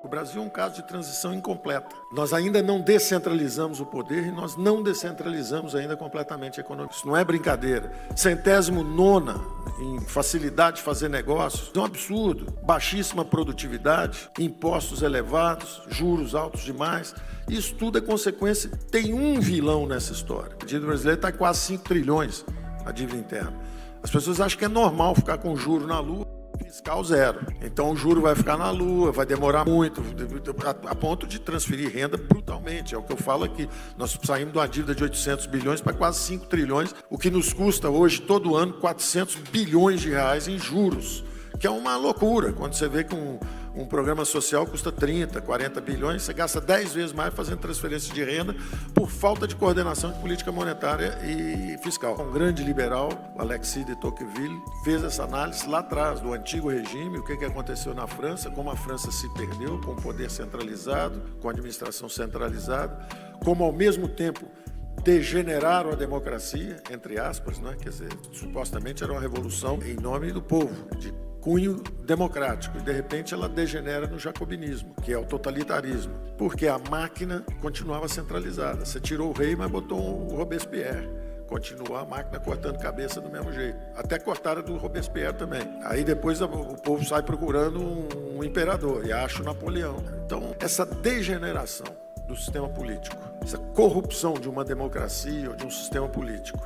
O Brasil é um caso de transição incompleta. Nós ainda não descentralizamos o poder e nós não descentralizamos ainda completamente a economia. Isso não é brincadeira. 109ª em facilidade de fazer negócios, é um absurdo. Baixíssima produtividade, impostos elevados, juros altos demais. Isso tudo é consequência. Tem um vilão nessa história. A dívida brasileira está quase 5 trilhões, a dívida interna. As pessoas acham que é normal ficar com juro na lua, fiscal zero. Então o juro vai ficar na lua, vai demorar muito, a ponto de transferir renda brutalmente. É o que eu falo aqui. Nós saímos de uma dívida de 800 bilhões para quase 5 trilhões, o que nos custa hoje, todo ano, 400 bilhões de reais em juros, que é uma loucura. Quando você vê que um programa social custa 30, 40 bilhões, você gasta 10 vezes mais fazendo transferência de renda por falta de coordenação de política monetária e fiscal. Um grande liberal, o Alexis de Tocqueville, fez essa análise lá atrás do antigo regime, o que aconteceu na França, como a França se perdeu com o poder centralizado, com a administração centralizada, como ao mesmo tempo degeneraram a democracia, entre aspas, né? Quer dizer, supostamente era uma revolução em nome do povo, de cunho democrático, e de repente ela degenera no jacobinismo, que é o totalitarismo, porque a máquina continuava centralizada. Você tirou o rei, mas botou o Robespierre. Continuou a máquina cortando cabeça do mesmo jeito. Até cortaram do Robespierre também. Aí depois o povo sai procurando um imperador e acha o Napoleão. Então, essa degeneração do sistema político, essa corrupção de uma democracia ou de um sistema político,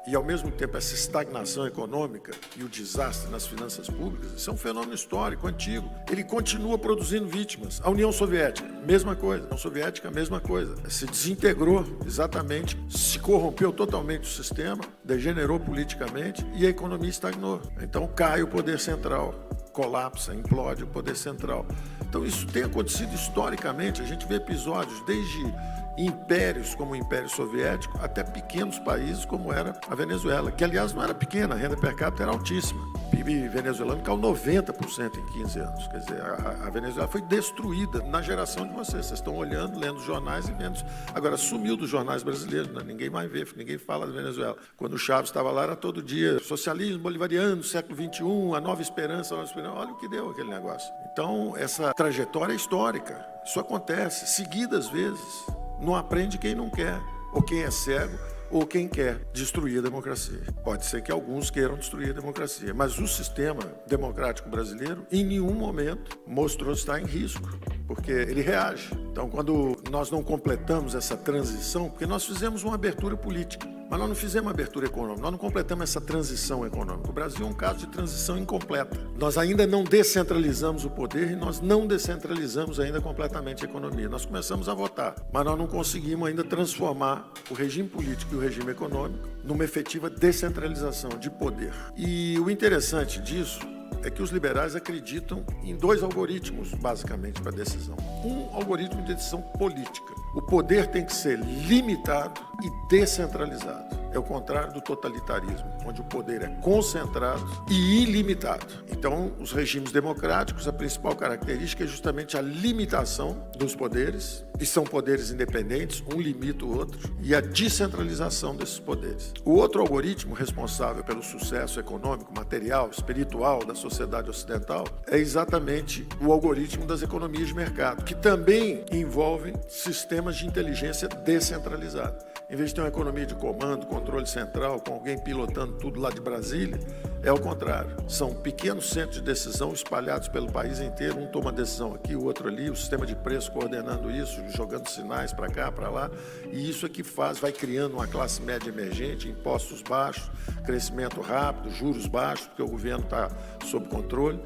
e, ao mesmo tempo, essa estagnação econômica e o desastre nas finanças públicas, isso é um fenômeno histórico, antigo. Ele continua produzindo vítimas. A União Soviética, mesma coisa. A União Soviética, mesma coisa. Se desintegrou, exatamente, se corrompeu totalmente o sistema, degenerou politicamente e a economia estagnou. Então, cai o poder central, colapsa, implode o poder central. Então, isso tem acontecido historicamente. A gente vê episódios desde impérios como o Império Soviético até pequenos países como era a Venezuela, que aliás não era pequena, a renda per capita era altíssima. O PIB venezuelano caiu 90% em 15 anos. Quer dizer, a Venezuela foi destruída na geração de vocês. Vocês estão olhando, lendo os jornais e vendo. Agora, sumiu dos jornais brasileiros, né? Ninguém mais vê, ninguém fala da Venezuela. Quando o Chaves estava lá, era todo dia socialismo bolivariano, século XXI, a nova esperança, olha o que deu aquele negócio. Então, essa trajetória é histórica. Isso acontece, seguidas vezes. Não aprende quem não quer, ou quem é cego, ou quem quer destruir a democracia. Pode ser que alguns queiram destruir a democracia, mas o sistema democrático brasileiro, em nenhum momento, mostrou estar em risco, porque ele reage. Então, quando nós não completamos essa transição, porque nós fizemos uma abertura política, mas nós não fizemos uma abertura econômica, nós não completamos essa transição econômica. O Brasil é um caso de transição incompleta. Nós ainda não descentralizamos o poder e nós não descentralizamos ainda completamente a economia. Nós começamos a votar, mas nós não conseguimos ainda transformar o regime político e o regime econômico numa efetiva descentralização de poder. E o interessante disso é que os liberais acreditam em dois algoritmos, basicamente, para a decisão. Um algoritmo de decisão política. O poder tem que ser limitado e descentralizado. É o contrário do totalitarismo, onde o poder é concentrado e ilimitado. Então, os regimes democráticos, a principal característica é justamente a limitação dos poderes, e são poderes independentes, um limita o outro, e a descentralização desses poderes. O outro algoritmo responsável pelo sucesso econômico, material, espiritual da sociedade ocidental é exatamente o algoritmo das economias de mercado, que também envolvem sistemas de inteligência descentralizada. Em vez de ter uma economia de comando, controle central, com alguém pilotando tudo lá de Brasília, é o contrário. São pequenos centros de decisão espalhados pelo país inteiro, um toma decisão aqui, o outro ali, o sistema de preço coordenando isso, jogando sinais para cá, para lá, e isso é que vai criando uma classe média emergente, impostos baixos, crescimento rápido, juros baixos, porque o governo está sob controle.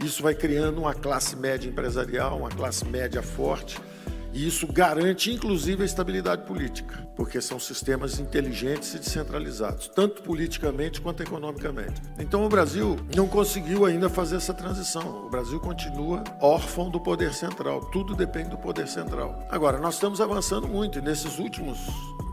Isso vai criando uma classe média empresarial, uma classe média forte, e isso garante, inclusive, a estabilidade política, porque são sistemas inteligentes e descentralizados, tanto politicamente quanto economicamente. Então, o Brasil não conseguiu ainda fazer essa transição. O Brasil continua órfão do poder central. Tudo depende do poder central. Agora, nós estamos avançando muito, e nesses últimos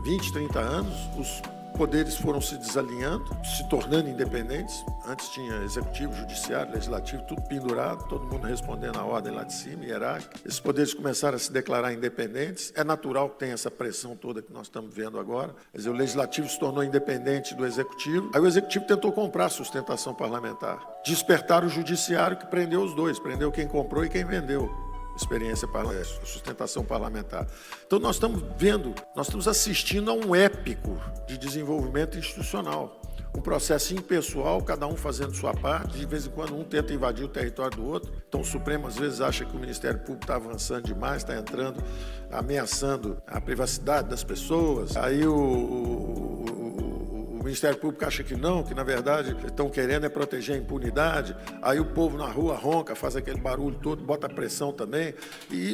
20, 30 anos, os poderes foram se desalinhando, se tornando independentes. Antes tinha executivo, judiciário, legislativo, tudo pendurado, todo mundo respondendo à ordem lá de cima, hierárquica. Esses poderes começaram a se declarar independentes. É natural que tenha essa pressão toda que nós estamos vendo agora. Quer dizer, o legislativo se tornou independente do executivo. Aí o executivo tentou comprar a sustentação parlamentar. Despertaram o judiciário, que prendeu os dois, prendeu quem comprou e quem vendeu experiência sustentação parlamentar. Então nós estamos assistindo a um épico de desenvolvimento institucional. Um processo impessoal, cada um fazendo sua parte, de vez em quando um tenta invadir o território do outro. Então o Supremo às vezes acha que o Ministério Público está avançando demais, está entrando, ameaçando a privacidade das pessoas. Aí o Ministério Público acha que não, que na verdade estão querendo é proteger a impunidade. Aí o povo na rua ronca, faz aquele barulho todo, bota pressão também. E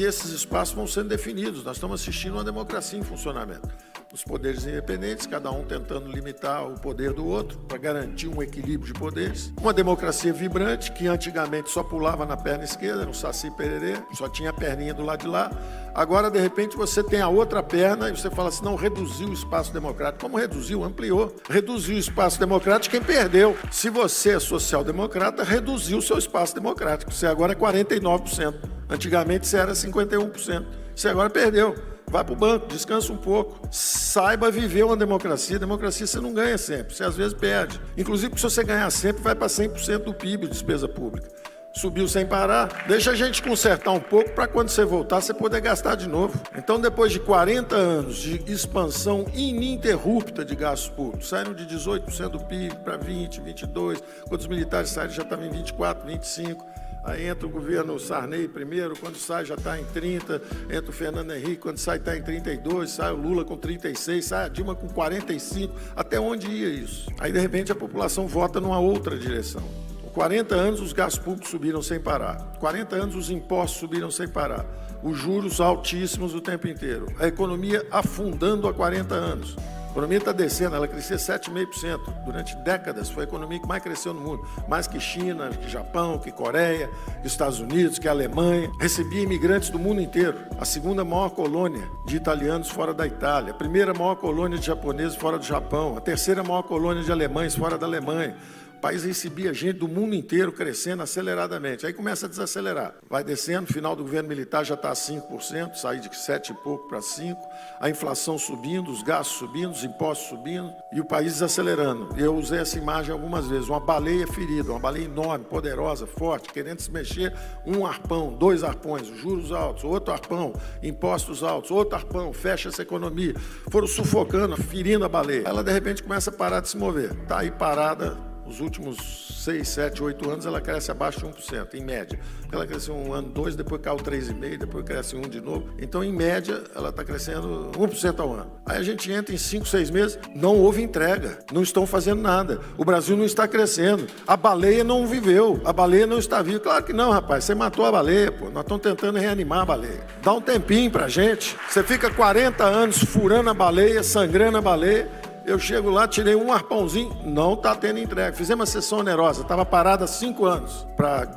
esses espaços vão sendo definidos. Nós estamos assistindo uma democracia em funcionamento. Os poderes independentes, cada um tentando limitar o poder do outro para garantir um equilíbrio de poderes. Uma democracia vibrante que antigamente só pulava na perna esquerda, no Saci Pererê, só tinha a perninha do lado de lá. Agora, de repente, você tem a outra perna e você fala assim, não, reduziu o espaço democrático. Como reduziu? Ampliou. Reduziu o espaço democrático quem perdeu. Se você é social-democrata, reduziu o seu espaço democrático. Você agora é 49%. Antigamente você era 51%. Você agora perdeu. Vai para o banco, descansa um pouco. Saiba viver uma democracia. Democracia você não ganha sempre, você às vezes perde. Inclusive, se você ganhar sempre, vai para 100% do PIB de despesa pública. Subiu sem parar. Deixa a gente consertar um pouco para quando você voltar, você poder gastar de novo. Então, depois de 40 anos de expansão ininterrupta de gastos públicos, saíram de 18% do PIB para 20%, 22%. Quando os militares saíram, já estavam em 24%, 25%. Aí entra o governo Sarney primeiro, quando sai já está em 30%, entra o Fernando Henrique, quando sai está em 32%, sai o Lula com 36%, sai a Dilma com 45%, até onde ia isso? Aí, de repente, a população vota numa outra direção. Com 40 anos, os gastos públicos subiram sem parar. 40 anos, os impostos subiram sem parar. Os juros altíssimos o tempo inteiro. A economia afundando há 40 anos. A economia está descendo, ela crescia 7,5%. Durante décadas foi a economia que mais cresceu no mundo. Mais que China, que Japão, que Coreia, que Estados Unidos, que Alemanha. Recebia imigrantes do mundo inteiro. A segunda maior colônia de italianos fora da Itália. A primeira maior colônia de japoneses fora do Japão. A terceira maior colônia de alemães fora da Alemanha. O país recebia gente do mundo inteiro crescendo aceleradamente. Aí começa a desacelerar. Vai descendo, final do governo militar já está a 5%, sai de 7 e pouco para 5%. A inflação subindo, os gastos subindo, os impostos subindo e o país desacelerando. Eu usei essa imagem algumas vezes. Uma baleia ferida, uma baleia enorme, poderosa, forte, querendo se mexer. Um arpão, 2 arpões, juros altos, outro arpão, impostos altos, outro arpão, fecha essa economia. Foram sufocando, ferindo a baleia. Ela, de repente, começa a parar de se mover. Está aí parada. Os últimos 6, 7, 8 anos, ela cresce abaixo de 1%, em média. Ela cresceu um ano, 2, depois caiu 3,5%, depois cresce 1% de novo. Então, em média, ela está crescendo 1% ao ano. Aí a gente entra em 5, 6 meses, não houve entrega, não estão fazendo nada. O Brasil não está crescendo, a baleia não viveu, a baleia não está viva. Claro que não, rapaz, você matou a baleia, pô. Nós estamos tentando reanimar a baleia. Dá um tempinho pra gente. Você fica 40 anos furando a baleia, sangrando a baleia. Eu chego lá, tirei um arpãozinho, não está tendo entrega. Fizemos uma sessão onerosa, estava parada há 5 anos para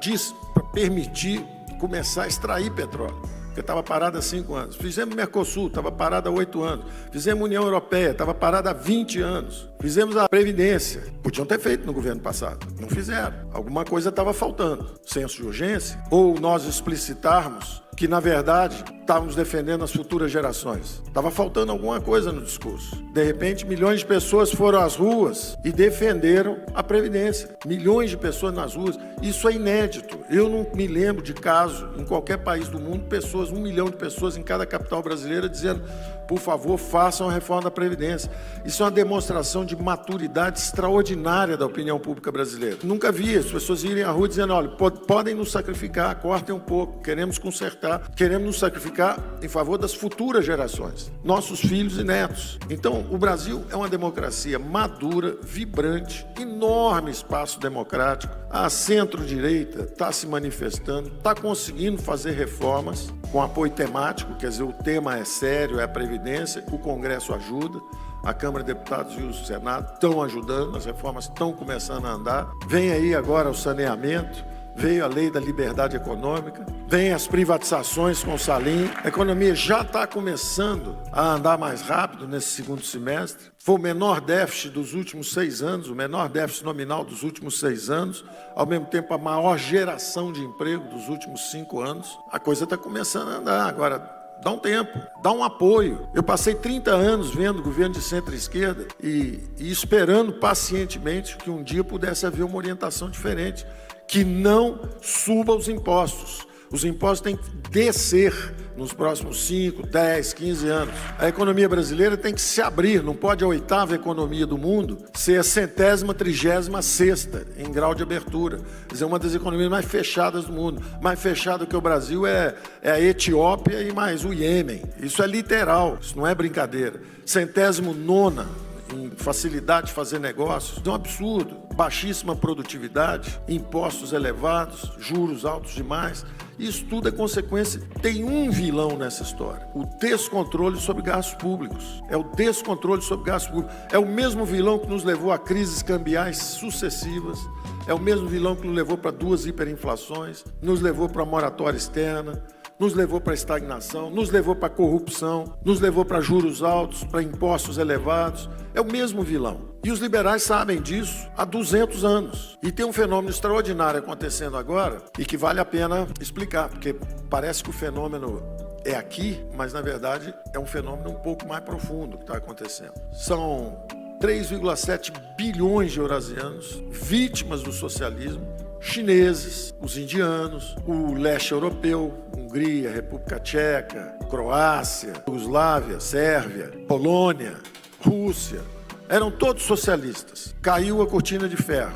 permitir começar a extrair petróleo, porque estava parada há 5 anos. Fizemos Mercosul, estava parada há 8 anos. Fizemos União Europeia, estava parada há 20 anos. Fizemos a Previdência. Podiam ter feito no governo passado, não fizeram. Alguma coisa estava faltando. Senso de urgência, ou nós explicitarmos que, na verdade, estávamos defendendo as futuras gerações. Estava faltando alguma coisa no discurso. De repente, milhões de pessoas foram às ruas e defenderam a Previdência. Milhões de pessoas nas ruas. Isso é inédito. Eu não me lembro de caso, em qualquer país do mundo, 1 milhão de pessoas em cada capital brasileira dizendo, por favor, façam a reforma da Previdência. Isso é uma demonstração de maturidade extraordinária da opinião pública brasileira. Nunca vi as pessoas irem à rua dizendo, olha, podem nos sacrificar, cortem um pouco, queremos consertar. Queremos nos sacrificar em favor das futuras gerações, nossos filhos e netos. Então, o Brasil é uma democracia madura, vibrante, enorme espaço democrático. A centro-direita está se manifestando, está conseguindo fazer reformas com apoio temático, quer dizer, o tema é sério, é a Previdência, o Congresso ajuda. A Câmara de Deputados e o Senado estão ajudando, as reformas estão começando a andar. Vem aí agora o saneamento. Veio a lei da liberdade econômica, vem as privatizações com o Salim, a economia já está começando a andar mais rápido nesse segundo semestre. Foi o menor déficit dos últimos 6 anos, o menor déficit nominal dos últimos 6 anos, ao mesmo tempo a maior geração de emprego dos últimos 5 anos. A coisa está começando a andar. Agora, dá um tempo, dá um apoio. Eu passei 30 anos vendo o governo de centro-esquerda e esperando pacientemente que um dia pudesse haver uma orientação diferente, que não suba os impostos. Os impostos têm que descer nos próximos 5, 10, 15 anos. A economia brasileira tem que se abrir, não pode a 8ª economia do mundo ser a 100ª, 36ª em grau de abertura. Quer dizer, uma das economias mais fechadas do mundo. Mais fechada que o Brasil é a Etiópia e mais o Iêmen. Isso é literal, isso não é brincadeira. 109ª em facilidade de fazer negócios, é um absurdo. Baixíssima produtividade, impostos elevados, juros altos demais. Isso tudo é consequência. Tem um vilão nessa história: o descontrole sobre gastos públicos. É o descontrole sobre gastos públicos. É o mesmo vilão que nos levou a crises cambiais sucessivas. É o mesmo vilão que nos levou para 2 hiperinflações, nos levou para a moratória externa, nos levou para a estagnação, nos levou para a corrupção, nos levou para juros altos, para impostos elevados. É o mesmo vilão. E os liberais sabem disso há 200 anos. E tem um fenômeno extraordinário acontecendo agora e que vale a pena explicar, porque parece que o fenômeno é aqui, mas na verdade é um fenômeno um pouco mais profundo que está acontecendo. São 3,7 bilhões de eurasianos vítimas do socialismo, chineses, os indianos, o leste europeu, Hungria, República Tcheca, Croácia, Iugoslávia, Sérvia, Polônia, Rússia, eram todos socialistas. Caiu a cortina de ferro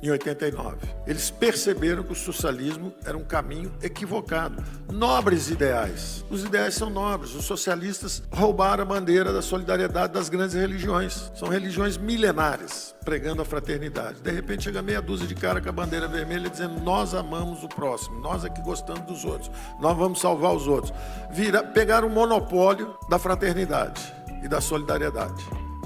em 89. Eles perceberam que o socialismo era um caminho equivocado. Nobres ideais. Os ideais são nobres. Os socialistas roubaram a bandeira da solidariedade das grandes religiões. São religiões milenares, pregando a fraternidade. De repente chega meia dúzia de cara com a bandeira vermelha dizendo: nós amamos o próximo, nós aqui gostamos dos outros, nós vamos salvar os outros. Pegaram o monopólio da fraternidade e da solidariedade,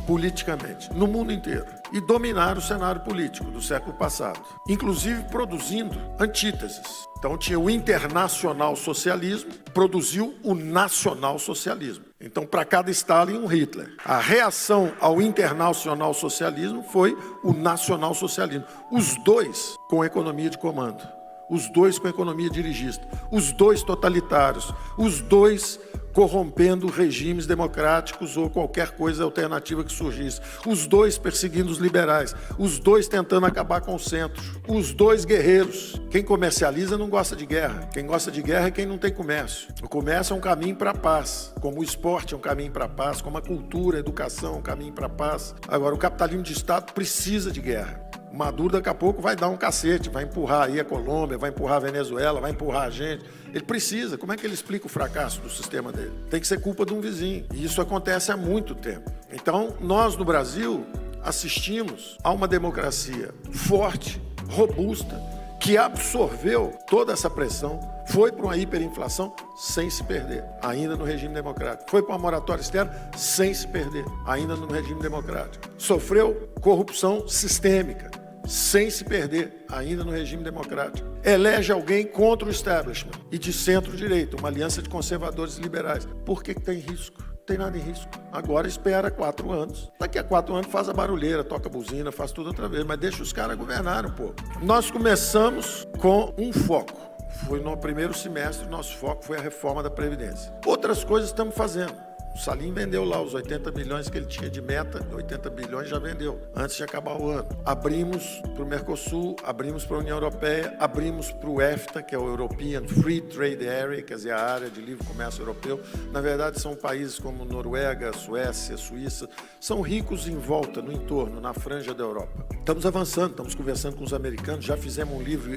politicamente, no mundo inteiro, e dominaram o cenário político do século passado, inclusive produzindo antíteses. Então tinha o internacional socialismo, produziu o nacional socialismo. Então, para cada Stalin, um Hitler. A reação ao internacional socialismo foi o nacional socialismo. Os dois com economia de comando, os dois com economia dirigista, os dois totalitários, os dois corrompendo regimes democráticos ou qualquer coisa alternativa que surgisse. Os dois perseguindo os liberais, os dois tentando acabar com o centro, os dois guerreiros. Quem comercializa não gosta de guerra. Quem gosta de guerra é quem não tem comércio. O comércio é um caminho para a paz, como o esporte é um caminho para a paz, como a cultura, a educação é um caminho para a paz. Agora, o capitalismo de Estado precisa de guerra. O Maduro daqui a pouco vai dar um cacete, vai empurrar aí a Colômbia, vai empurrar a Venezuela, vai empurrar a gente. Ele precisa. Como é que ele explica o fracasso do sistema dele? Tem que ser culpa de um vizinho. E isso acontece há muito tempo. Então, nós no Brasil assistimos a uma democracia forte, robusta, que absorveu toda essa pressão, foi para uma hiperinflação sem se perder, ainda no regime democrático. Foi para uma moratória externa sem se perder, ainda no regime democrático. Sofreu corrupção sistêmica, sem se perder, ainda no regime democrático. Elege alguém contra o establishment e de centro-direita, uma aliança de conservadores e liberais. Por que tem risco? Não tem nada em risco. Agora espera 4 anos. Daqui a 4 anos faz a barulheira, toca a buzina, faz tudo outra vez, mas deixa os caras governarem um pouco. Nós começamos com um foco. Foi no primeiro semestre, nosso foco foi a reforma da Previdência. Outras coisas estamos fazendo. O Salim vendeu lá os 80 bilhões que ele tinha de meta, 80 bilhões já vendeu, antes de acabar o ano. Abrimos para o Mercosul, abrimos para a União Europeia, abrimos para o EFTA, que é o European Free Trade Area, quer dizer, a área de livre comércio europeu. Na verdade, são países como Noruega, Suécia, Suíça, são ricos em volta, no entorno, na franja da Europa. Estamos avançando, estamos conversando com os americanos, já fizemos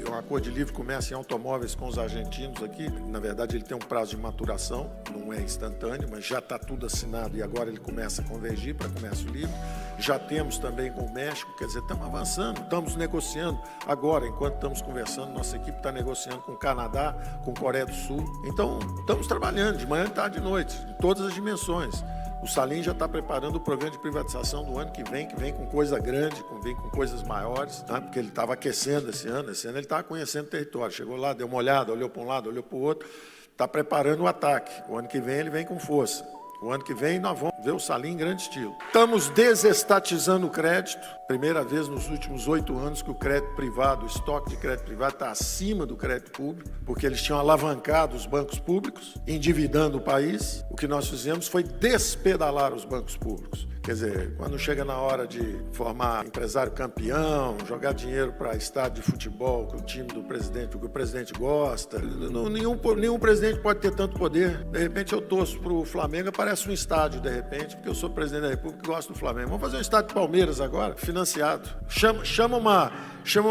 um acordo de livre comércio em automóveis com os argentinos aqui. Na verdade, ele tem um prazo de maturação, não é instantâneo, mas já está tudo assinado e agora ele começa a convergir para comércio livre. Já temos também com o México, quer dizer, estamos avançando, estamos negociando. Agora, enquanto estamos conversando, nossa equipe está negociando com o Canadá, com a Coreia do Sul. Então, estamos trabalhando de manhã, tarde e noite, em todas as dimensões. O Salim já está preparando o programa de privatização do ano que vem com coisa grande, vem com coisas maiores, né? Porque ele estava aquecendo esse ano ele estava conhecendo o território. Chegou lá, deu uma olhada, olhou para um lado, olhou para o outro, está preparando o ataque. O ano que vem ele vem com força. O ano que vem nós vamos ver o Salim em grande estilo. Estamos desestatizando o crédito. Primeira vez nos últimos 8 anos que o crédito privado, o estoque de crédito privado está acima do crédito público, porque eles tinham alavancado os bancos públicos, endividando o país. O que nós fizemos foi despedalar os bancos públicos. Quer dizer, quando chega na hora de formar empresário campeão, jogar dinheiro para estádio de futebol com o time do presidente, o que o presidente gosta, nenhum presidente pode ter tanto poder. De repente eu torço para o Flamengo, aparece um estádio de repente, porque eu sou presidente da República e gosto do Flamengo. Vamos fazer um estádio de Palmeiras agora, financiado.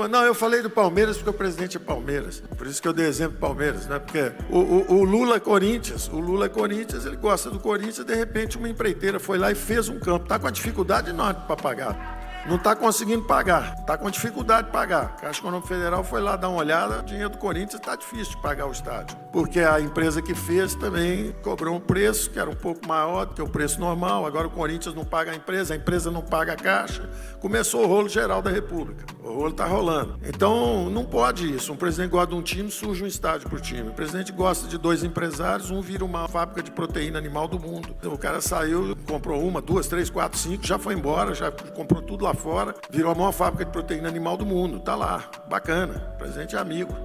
Não, eu falei do Palmeiras porque o presidente é Palmeiras. Por isso que eu dei exemplo do Palmeiras, né? Porque o Lula é Corinthians. O Lula é Corinthians, ele gosta do Corinthians, de repente uma empreiteira foi lá e fez um campo. Está com a dificuldade enorme para pagar. Não está conseguindo pagar, está com dificuldade de pagar. A Caixa Econômica Federal foi lá dar uma olhada, o dinheiro do Corinthians está difícil de pagar o estádio. Porque a empresa que fez também cobrou um preço que era um pouco maior do que o preço normal. Agora o Corinthians não paga a empresa não paga a Caixa. Começou o rolo geral da República. O rolo está rolando. Então não pode isso. Um presidente gosta de um time, surge um estádio por time. O presidente gosta de dois empresários, um vira uma fábrica de proteína animal do mundo. Então, o cara saiu, comprou uma, duas, três, quatro, cinco, já foi embora, já comprou tudo lá fora, virou a maior fábrica de proteína animal do mundo. Tá lá, bacana, o presidente é amigo.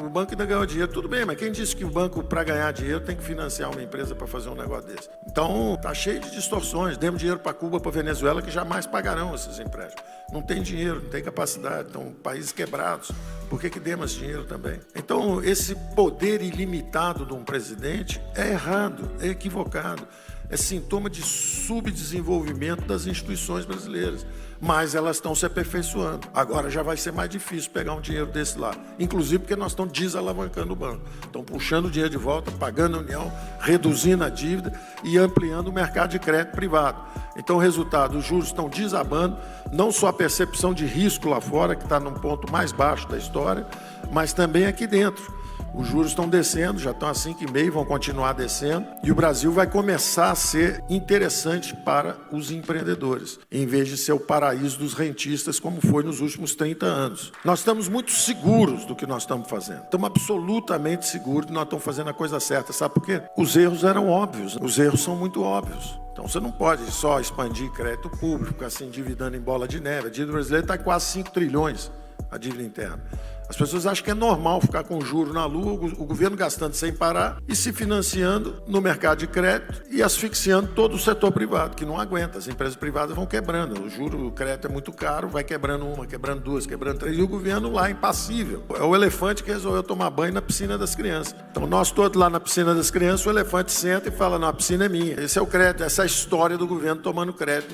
O banco ainda ganhou dinheiro. Tudo bem, mas quem disse que o banco, para ganhar dinheiro, tem que financiar uma empresa para fazer um negócio desse? Então, tá cheio de distorções. Demos dinheiro para Cuba, para Venezuela, que jamais pagarão esses empréstimos. Não tem dinheiro, não tem capacidade. Então, países quebrados. Por que demos dinheiro também? Então, esse poder ilimitado de um presidente é errado, é equivocado. É sintoma de subdesenvolvimento das instituições brasileiras. Mas elas estão se aperfeiçoando. Agora já vai ser mais difícil pegar um dinheiro desse lá. Inclusive porque nós estamos desalavancando o banco. Estão puxando o dinheiro de volta, pagando a União, reduzindo a dívida e ampliando o mercado de crédito privado. Então, o resultado, os juros estão desabando, não só a percepção de risco lá fora, que está num ponto mais baixo da história, mas também aqui dentro. Os juros estão descendo, já estão a 5,5%, vão continuar descendo. E o Brasil vai começar a ser interessante para os empreendedores, em vez de ser o paraíso dos rentistas, como foi nos últimos 30 anos. Nós estamos muito seguros do que nós estamos fazendo. Estamos absolutamente seguros que nós estamos fazendo a coisa certa. Sabe por quê? Os erros eram óbvios. Os erros são muito óbvios. Então, você não pode só expandir crédito público, ficar se endividando em bola de neve. A dívida brasileira está em quase 5 trilhões, a dívida interna. As pessoas acham que é normal ficar com juro na lua, o governo gastando sem parar e se financiando no mercado de crédito e asfixiando todo o setor privado, que não aguenta. As empresas privadas vão quebrando. O juro, o crédito é muito caro, vai quebrando uma, quebrando duas, quebrando três, e o governo lá impassível. É o elefante que resolveu tomar banho na piscina das crianças. Então, nós todos lá na piscina das crianças, o elefante senta e fala, não, a piscina é minha. Esse é o crédito, essa é a história do governo tomando crédito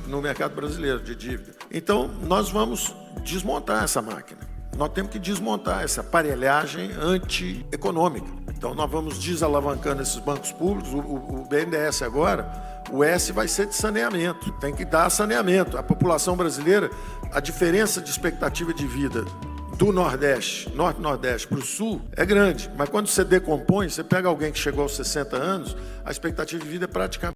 no mercado brasileiro de dívida. Então, nós vamos desmontar essa máquina. Nós temos que desmontar essa aparelhagem antieconômica. Então, nós vamos desalavancando esses bancos públicos. O BNDES agora, o S vai ser de saneamento. Tem que dar saneamento. A população brasileira, a diferença de expectativa de vida do Nordeste, Norte-Nordeste para o Sul, é grande. Mas quando você decompõe, você pega alguém que chegou aos 60 anos, a expectativa de vida é praticamente